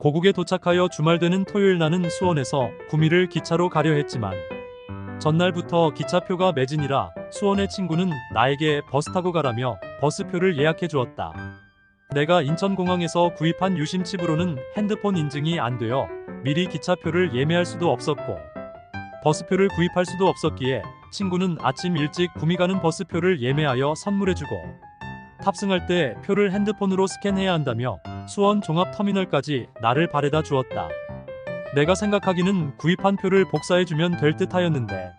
고국에 도착하여 주말 되는 토요일 나는 수원에서 구미를 기차로 가려 했지만 전날부터 기차표가 매진이라 수원의 친구는 나에게 버스 타고 가라며 버스표를 예약해 주었다. 내가 인천공항에서 구입한 유심칩으로는 핸드폰 인증이 안 되어 미리 기차표를 예매할 수도 없었고 버스표를 구입할 수도 없었기에 친구는 아침 일찍 구미 가는 버스표를 예매하여 선물해주고 탑승할 때 표를 핸드폰으로 스캔해야 한다며 수원 종합터미널까지 나를 바래다 주었다. 내가 생각하기는 구입한 표를 복사해주면 될 듯 하였는데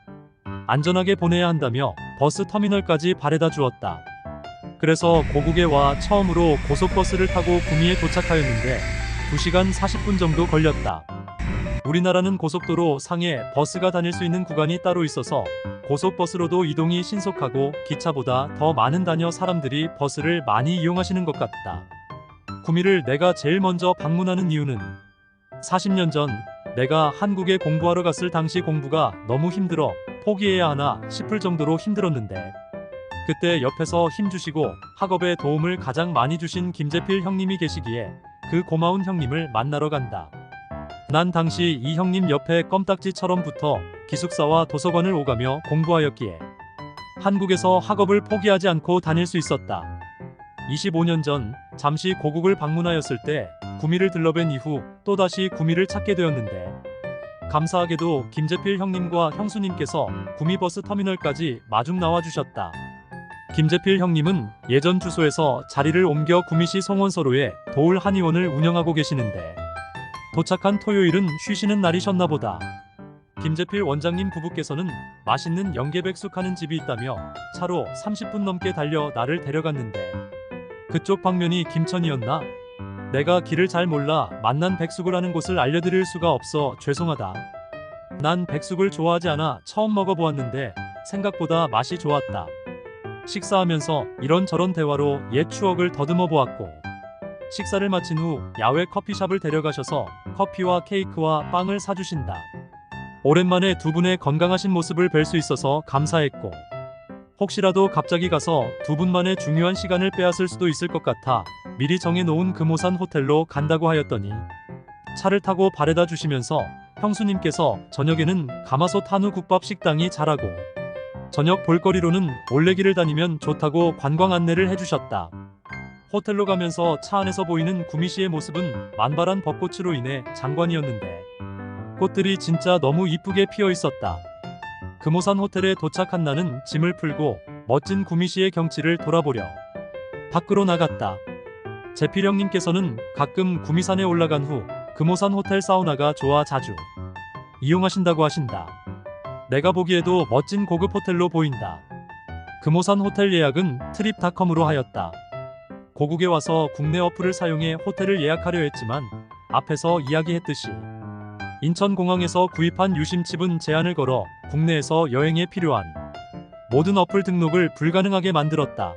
안전하게 보내야 한다며 버스 터미널까지 바래다 주었다. 그래서 고국에 와 처음으로 고속버스를 타고 구미에 도착하였는데 2시간 40분 정도 걸렸다. 우리나라는 고속도로 상에 버스가 다닐 수 있는 구간이 따로 있어서 고속버스로도 이동이 신속하고 기차보다 더 많은 다녀 사람들이 버스를 많이 이용하시는 것 같다. 구미를 내가 제일 먼저 방문하는 이유는 40년 전 내가 한국에 공부하러 갔을 당시 공부가 너무 힘들어 포기해야 하나 싶을 정도로 힘들었는데 그때 옆에서 힘주시고 학업에 도움을 가장 많이 주신 김재필 형님이 계시기에 그 고마운 형님을 만나러 간다. 난 당시 이 형님 옆에 껌딱지처럼 붙어 기숙사와 도서관을 오가며 공부하였기에 한국에서 학업을 포기하지 않고 다닐 수 있었다. 25년 전 잠시 고국을 방문하였을 때 구미를 들러뵌 이후 또다시 구미를 찾게 되었는데 감사하게도 김재필 형님과 형수님께서 구미버스 터미널까지 마중 나와주셨다. 김재필 형님은 예전 주소에서 자리를 옮겨 구미시 송원서로에 도울 한의원을 운영하고 계시는데 도착한 토요일은 쉬시는 날이셨나 보다. 김재필 원장님 부부께서는 맛있는 영계백숙 하는 집이 있다며 차로 30분 넘게 달려 나를 데려갔는데 그쪽 방면이 김천이었나? 내가 길을 잘 몰라 만난 백숙을 하는 곳을 알려드릴 수가 없어 죄송하다. 난 백숙을 좋아하지 않아 처음 먹어보았는데 생각보다 맛이 좋았다. 식사하면서 이런저런 대화로 옛 추억을 더듬어 보았고 식사를 마친 후 야외 커피숍을 데려가셔서 커피와 케이크와 빵을 사주신다. 오랜만에 두 분의 건강하신 모습을 뵐 수 있어서 감사했고 혹시라도 갑자기 가서 두 분만의 중요한 시간을 빼앗을 수도 있을 것 같아 미리 정해놓은 금오산 호텔로 간다고 하였더니 차를 타고 바래다 주시면서 형수님께서 저녁에는 가마솥 한우 국밥 식당이 잘하고 저녁 볼거리로는 올레길을 다니면 좋다고 관광 안내를 해주셨다. 호텔로 가면서 차 안에서 보이는 구미시의 모습은 만발한 벚꽃으로 인해 장관이었는데 꽃들이 진짜 너무 이쁘게 피어 있었다. 금오산 호텔에 도착한 나는 짐을 풀고 멋진 구미시의 경치를 돌아보려 밖으로 나갔다. 재필 형님께서는 가끔 구미산에 올라간 후 금오산 호텔 사우나가 좋아 자주 이용하신다고 하신다. 내가 보기에도 멋진 고급 호텔로 보인다. 금오산 호텔 예약은 트립닷컴으로 하였다. 고국에 와서 국내 어플을 사용해 호텔을 예약하려 했지만 앞에서 이야기했듯이 인천공항에서 구입한 유심칩은 제한을 걸어 국내에서 여행에 필요한 모든 어플 등록을 불가능하게 만들었다.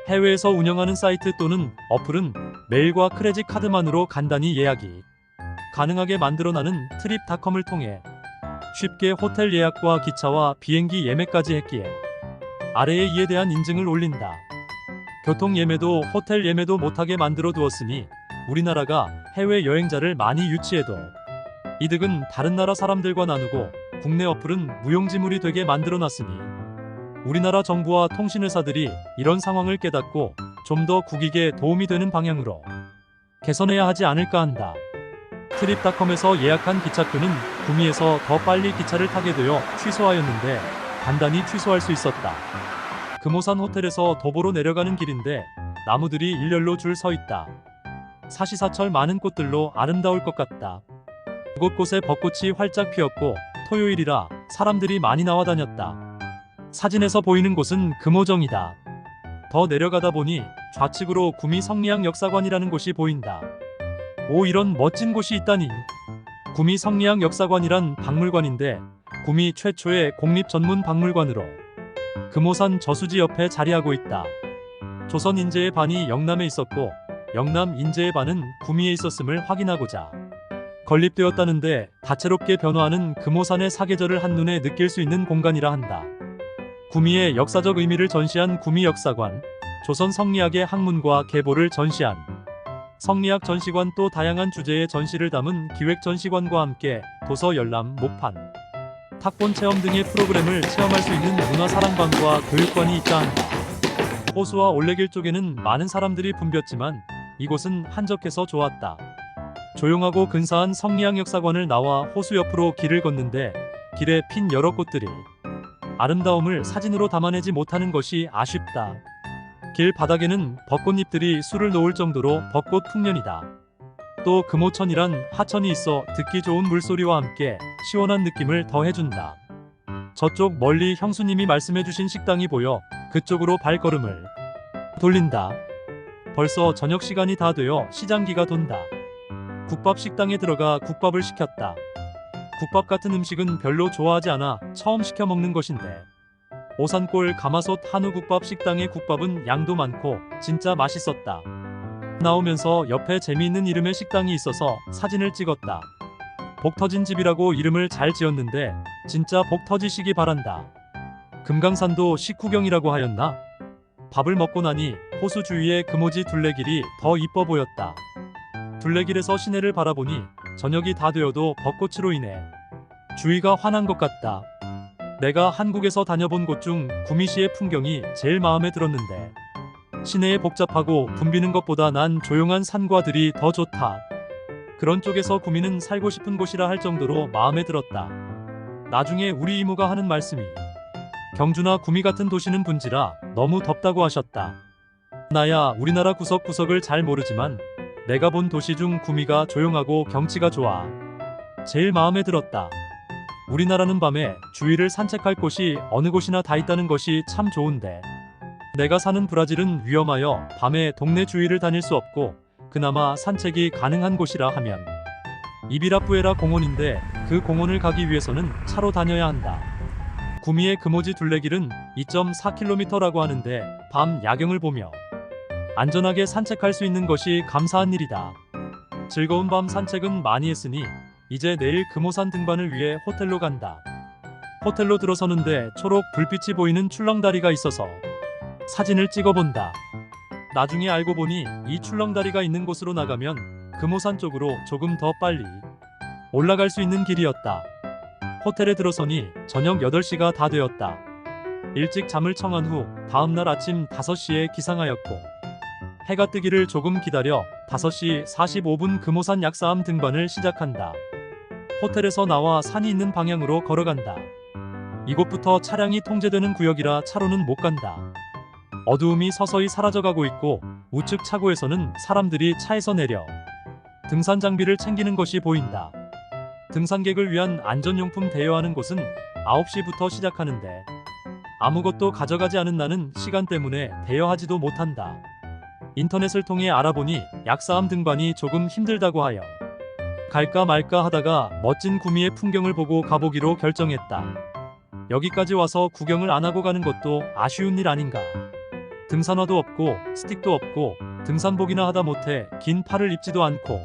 해외에서 운영하는 사이트 또는 어플은 메일과 크레딧 카드만으로 간단히 예약이 가능하게 만들어나는 트립닷컴을 통해 쉽게 호텔 예약과 기차와 비행기 예매까지 했기에 아래에 이에 대한 인증을 올린다. 교통 예매도 호텔 예매도 못하게 만들어 두었으니 우리나라가 해외 여행자를 많이 유치해도 이득은 다른 나라 사람들과 나누고 국내 어플은 무용지물이 되게 만들어 놨으니 우리나라 정부와 통신회사들이 이런 상황을 깨닫고 좀 더 국익에 도움이 되는 방향으로 개선해야 하지 않을까 한다. 트립닷컴에서 예약한 기차표는 구미에서 더 빨리 기차를 타게 되어 취소하였는데 간단히 취소할 수 있었다. 금오산 호텔에서 도보로 내려가는 길인데 나무들이 일렬로 줄 서 있다. 사시사철 많은 꽃들로 아름다울 것 같다. 곳곳에 벚꽃이 활짝 피었고 토요일이라 사람들이 많이 나와 다녔다. 사진에서 보이는 곳은 금오정이다. 더 내려가다 보니 좌측으로 구미 성리학 역사관이라는 곳이 보인다. 오, 이런 멋진 곳이 있다니. 구미 성리학 역사관이란 박물관인데 구미 최초의 공립 전문 박물관으로 금오산 저수지 옆에 자리하고 있다. 조선 인재의 반이 영남에 있었고 영남 인재의 반은 구미에 있었음을 확인하고자 건립되었다는데 다채롭게 변화하는 금오산의 사계절을 한눈에 느낄 수 있는 공간이라 한다. 구미의 역사적 의미를 전시한 구미 역사관, 조선 성리학의 학문과 계보를 전시한 성리학 전시관 또 다양한 주제의 전시를 담은 기획 전시관과 함께 도서 열람, 목판, 탁본 체험 등의 프로그램을 체험할 수 있는 문화사랑방과 교육관이 있다 한다. 호수와 올레길 쪽에는 많은 사람들이 붐볐지만 이곳은 한적해서 좋았다. 조용하고 근사한 성리학 역사관을 나와 호수 옆으로 길을 걷는데 길에 핀 여러 꽃들이 아름다움을 사진으로 담아내지 못하는 것이 아쉽다. 길 바닥에는 벚꽃잎들이 술을 놓을 정도로 벚꽃 풍년이다. 또 금호천이란 하천이 있어 듣기 좋은 물소리와 함께 시원한 느낌을 더해준다. 저쪽 멀리 형수님이 말씀해주신 식당이 보여 그쪽으로 발걸음을 돌린다. 벌써 저녁 시간이 다 되어 시장기가 돈다. 국밥 식당에 들어가 국밥을 시켰다. 국밥 같은 음식은 별로 좋아하지 않아 처음 시켜 먹는 것인데 오산골 가마솥 한우국밥 식당의 국밥은 양도 많고 진짜 맛있었다. 나오면서 옆에 재미있는 이름의 식당이 있어서 사진을 찍었다. 복 터진 집이라고 이름을 잘 지었는데 진짜 복 터지시기 바란다. 금강산도 식후경이라고 하였나? 밥을 먹고 나니 호수 주위의 금오지 둘레길이 더 이뻐 보였다. 둘레길에서 시내를 바라보니 저녁이 다 되어도 벚꽃으로 인해 주위가 환한 것 같다. 내가 한국에서 다녀본 곳 중 구미시의 풍경이 제일 마음에 들었는데 시내에 복잡하고 붐비는 것보다 난 조용한 산과 들이 더 좋다. 그런 쪽에서 구미는 살고 싶은 곳이라 할 정도로 마음에 들었다. 나중에 우리 이모가 하는 말씀이 경주나 구미 같은 도시는 분지라 너무 덥다고 하셨다. 나야 우리나라 구석구석을 잘 모르지만 내가 본 도시 중 구미가 조용하고 경치가 좋아 제일 마음에 들었다. 우리나라는 밤에 주위를 산책할 곳이 어느 곳이나 다 있다는 것이 참 좋은데 내가 사는 브라질은 위험하여 밤에 동네 주위를 다닐 수 없고 그나마 산책이 가능한 곳이라 하면 이비라푸에라 공원인데 그 공원을 가기 위해서는 차로 다녀야 한다. 구미의 금오지 둘레길은 2.4km라고 하는데 밤 야경을 보며 안전하게 산책할 수 있는 것이 감사한 일이다. 즐거운 밤 산책은 많이 했으니 이제 내일 금오산 등반을 위해 호텔로 간다. 호텔로 들어서는데 초록 불빛이 보이는 출렁다리가 있어서 사진을 찍어본다. 나중에 알고 보니 이 출렁다리가 있는 곳으로 나가면 금오산 쪽으로 조금 더 빨리 올라갈 수 있는 길이었다. 호텔에 들어서니 저녁 8시가 다 되었다. 일찍 잠을 청한 후 다음날 아침 5시에 기상하였고 해가 뜨기를 조금 기다려 5시 45분 금오산 약사암 등반을 시작한다. 호텔에서 나와 산이 있는 방향으로 걸어간다. 이곳부터 차량이 통제되는 구역이라 차로는 못 간다. 어두움이 서서히 사라져가고 있고 우측 차고에서는 사람들이 차에서 내려 등산 장비를 챙기는 것이 보인다. 등산객을 위한 안전용품 대여하는 곳은 9시부터 시작하는데 아무것도 가져가지 않은 나는 시간 때문에 대여하지도 못한다. 인터넷을 통해 알아보니 약사암 등반이 조금 힘들다고 하여 갈까 말까 하다가 멋진 구미의 풍경을 보고 가보기로 결정했다. 여기까지 와서 구경을 안 하고 가는 것도 아쉬운 일 아닌가. 등산화도 없고 스틱도 없고 등산복이나 하다 못해 긴 팔을 입지도 않고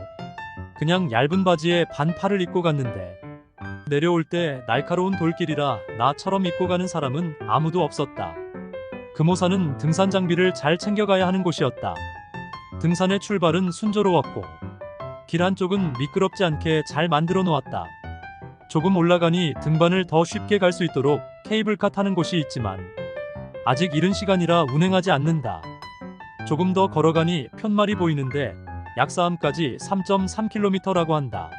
그냥 얇은 바지에 반팔을 입고 갔는데 내려올 때 날카로운 돌길이라 나처럼 입고 가는 사람은 아무도 없었다. 금오산은 등산 장비를 잘 챙겨가야 하는 곳이었다. 등산의 출발은 순조로웠고 길 한쪽은 미끄럽지 않게 잘 만들어 놓았다. 조금 올라가니 등반을 더 쉽게 갈 수 있도록 케이블카 타는 곳이 있지만 아직 이른 시간이라 운행하지 않는다. 조금 더 걸어가니 편말이 보이는데 약사암까지 3.3km라고 한다.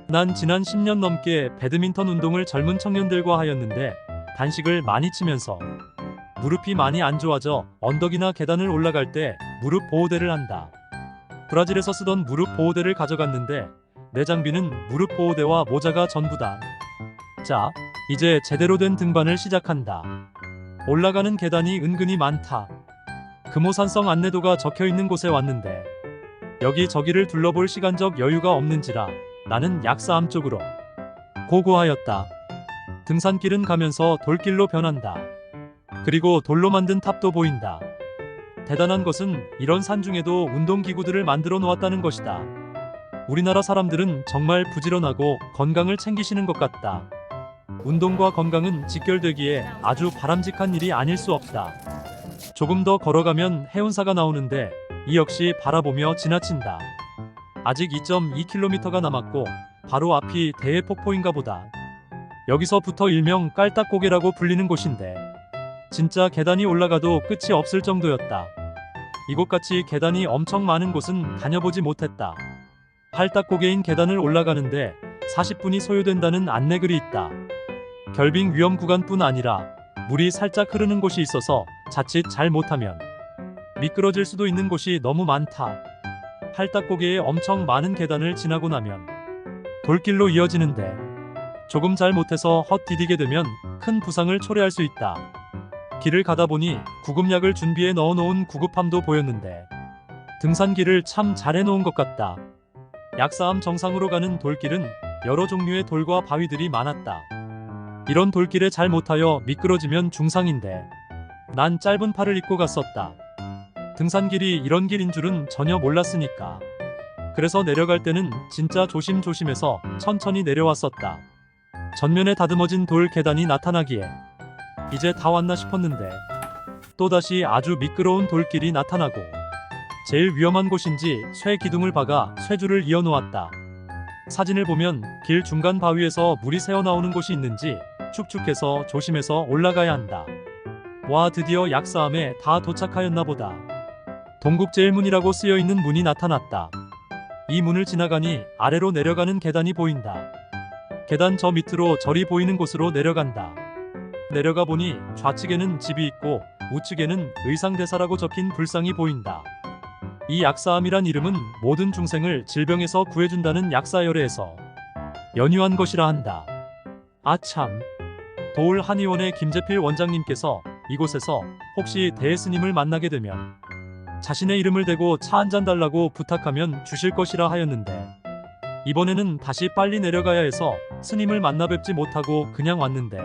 난 지난 10년 넘게 배드민턴 운동을 젊은 청년들과 하였는데 단식을 많이 치면서 무릎이 많이 안 좋아져 언덕이나 계단을 올라갈 때 무릎 보호대를 한다. 브라질에서 쓰던 무릎 보호대를 가져갔는데 내 장비는 무릎 보호대와 모자가 전부다. 자, 이제 제대로 된 등반을 시작한다. 올라가는 계단이 은근히 많다. 금오산성 안내도가 적혀있는 곳에 왔는데 여기저기를 둘러볼 시간적 여유가 없는지라 나는 약사암 쪽으로 고고하였다. 등산길은 가면서 돌길로 변한다. 그리고 돌로 만든 탑도 보인다. 대단한 것은 이런 산 중에도 운동기구들을 만들어 놓았다는 것이다. 우리나라 사람들은 정말 부지런하고 건강을 챙기시는 것 같다. 운동과 건강은 직결되기에 아주 바람직한 일이 아닐 수 없다. 조금 더 걸어가면 해운사가 나오는데 이 역시 바라보며 지나친다. 아직 2.2km가 남았고 바로 앞이 대해폭포인가 보다. 여기서부터 일명 깔딱고개라고 불리는 곳인데 진짜 계단이 올라가도 끝이 없을 정도였다. 이곳같이 계단이 엄청 많은 곳은 다녀보지 못했다. 팔딱고개인 계단을 올라가는데 40분이 소요된다는 안내글이 있다. 결빙 위험 구간뿐 아니라 물이 살짝 흐르는 곳이 있어서 자칫 잘 못하면 미끄러질 수도 있는 곳이 너무 많다. 팔딱고개의 엄청 많은 계단을 지나고 나면 돌길로 이어지는데 조금 잘 못해서 헛디디게 되면 큰 부상을 초래할 수 있다. 길을 가다 보니 구급약을 준비해 넣어놓은 구급함도 보였는데 등산길을 참 잘 해놓은 것 같다. 약사암 정상으로 가는 돌길은 여러 종류의 돌과 바위들이 많았다. 이런 돌길에 잘 못하여 미끄러지면 중상인데 난 짧은 팔을 입고 갔었다. 등산길이 이런 길인 줄은 전혀 몰랐으니까. 그래서 내려갈 때는 진짜 조심조심해서 천천히 내려왔었다. 전면에 다듬어진 돌 계단이 나타나기에 이제 다 왔나 싶었는데 또다시 아주 미끄러운 돌길이 나타나고 제일 위험한 곳인지 쇠 기둥을 박아 쇠줄을 이어놓았다. 사진을 보면 길 중간 바위에서 물이 새어나오는 곳이 있는지 축축해서 조심해서 올라가야 한다. 와, 드디어 약사암에 다 도착하였나 보다. 동국제일문이라고 쓰여있는 문이 나타났다. 이 문을 지나가니 아래로 내려가는 계단이 보인다. 계단 저 밑으로 절이 보이는 곳으로 내려간다. 내려가 보니 좌측에는 집이 있고 우측에는 의상대사라고 적힌 불상이 보인다. 이 약사암이란 이름은 모든 중생을 질병에서 구해준다는 약사열애에서 연유한 것이라 한다. 아참, 도울 한의원의 김재필 원장님께서 이곳에서 혹시 대스님을 만나게 되면 자신의 이름을 대고 차 한 잔 달라고 부탁하면 주실 것이라 하였는데 이번에는 다시 빨리 내려가야 해서 스님을 만나 뵙지 못하고 그냥 왔는데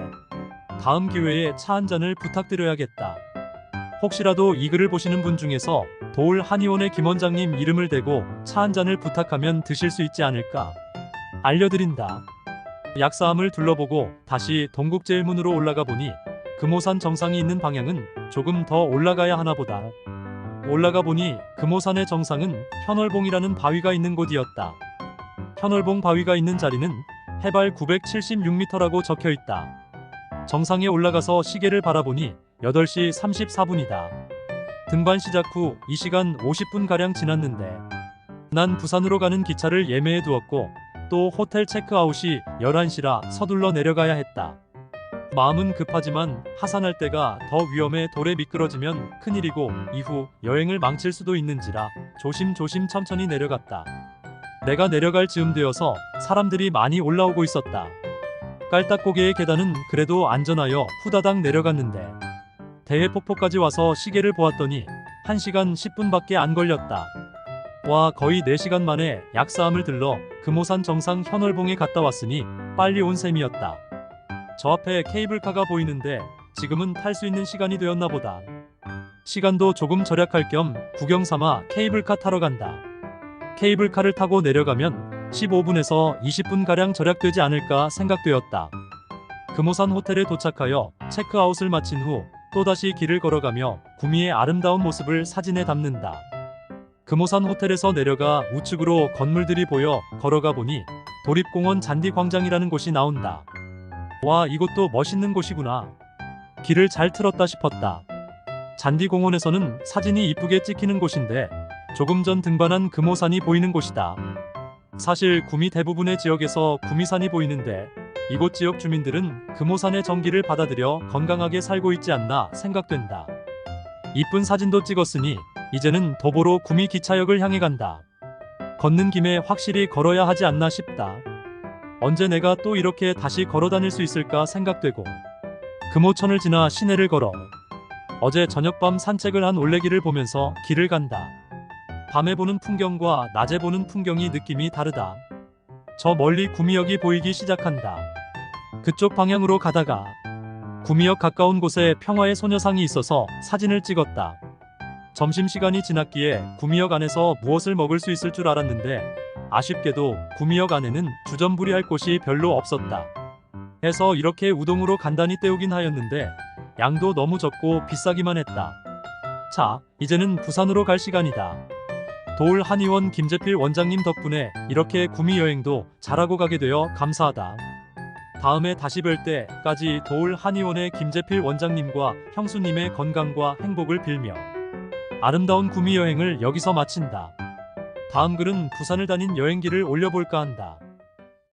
다음 기회에 차 한 잔을 부탁드려야겠다. 혹시라도 이 글을 보시는 분 중에서 도울 한의원의 김 원장님 이름을 대고 차 한 잔을 부탁하면 드실 수 있지 않을까? 알려드린다. 약사암을 둘러보고 다시 동국제일문으로 올라가 보니 금오산 정상이 있는 방향은 조금 더 올라가야 하나 보다. 올라가 보니 금오산의 정상은 현월봉이라는 바위가 있는 곳이었다. 현월봉 바위가 있는 자리는 해발 976m라고 적혀 있다. 정상에 올라가서 시계를 바라보니 8시 34분이다. 등반 시작 후 2시간 50분가량 지났는데 난 부산으로 가는 기차를 예매해 두었고 또 호텔 체크아웃이 11시라 서둘러 내려가야 했다. 마음은 급하지만 하산할 때가 더 위험해 돌에 미끄러지면 큰일이고 이후 여행을 망칠 수도 있는지라 조심조심 천천히 내려갔다. 내가 내려갈 즈음 되어서 사람들이 많이 올라오고 있었다. 깔딱고개의 계단은 그래도 안전하여 후다닥 내려갔는데 대해폭포까지 와서 시계를 보았더니 1시간 10분밖에 안 걸렸다. 와, 거의 4시간 만에 약사암을 들러 금오산 정상 현월봉에 갔다 왔으니 빨리 온 셈이었다. 저 앞에 케이블카가 보이는데 지금은 탈 수 있는 시간이 되었나 보다. 시간도 조금 절약할 겸 구경 삼아 케이블카 타러 간다. 케이블카를 타고 내려가면 15분에서 20분가량 절약되지 않을까 생각되었다. 금오산 호텔에 도착하여 체크아웃을 마친 후 또다시 길을 걸어가며 구미의 아름다운 모습을 사진에 담는다. 금오산 호텔에서 내려가 우측으로 건물들이 보여 걸어가 보니 도립공원 잔디광장이라는 곳이 나온다. 와, 이곳도 멋있는 곳이구나. 길을 잘 틀었다 싶었다. 잔디공원에서는 사진이 이쁘게 찍히는 곳인데 조금 전 등반한 금오산이 보이는 곳이다. 사실 구미 대부분의 지역에서 구미산이 보이는데 이곳 지역 주민들은 금오산의 정기를 받아들여 건강하게 살고 있지 않나 생각된다. 이쁜 사진도 찍었으니 이제는 도보로 구미 기차역을 향해 간다. 걷는 김에 확실히 걸어야 하지 않나 싶다. 언제 내가 또 이렇게 다시 걸어 다닐 수 있을까 생각되고 금오천을 지나 시내를 걸어 어제 저녁밤 산책을 한 올레길을 보면서 길을 간다. 밤에 보는 풍경과 낮에 보는 풍경이 느낌이 다르다. 저 멀리 구미역이 보이기 시작한다. 그쪽 방향으로 가다가 구미역 가까운 곳에 평화의 소녀상이 있어서 사진을 찍었다. 점심시간이 지났기에 구미역 안에서 무엇을 먹을 수 있을 줄 알았는데 아쉽게도 구미역 안에는 주전부리할 곳이 별로 없었다. 해서 이렇게 우동으로 간단히 때우긴 하였는데 양도 너무 적고 비싸기만 했다. 자, 이제는 부산으로 갈 시간이다. 도울 한의원 김재필 원장님 덕분에 이렇게 구미 여행도 잘하고 가게 되어 감사하다. 다음에 다시 뵐 때까지 도울 한의원의 김재필 원장님과 형수님의 건강과 행복을 빌며 아름다운 구미 여행을 여기서 마친다. 다음 글은 부산을 다닌 여행기를 올려볼까 한다.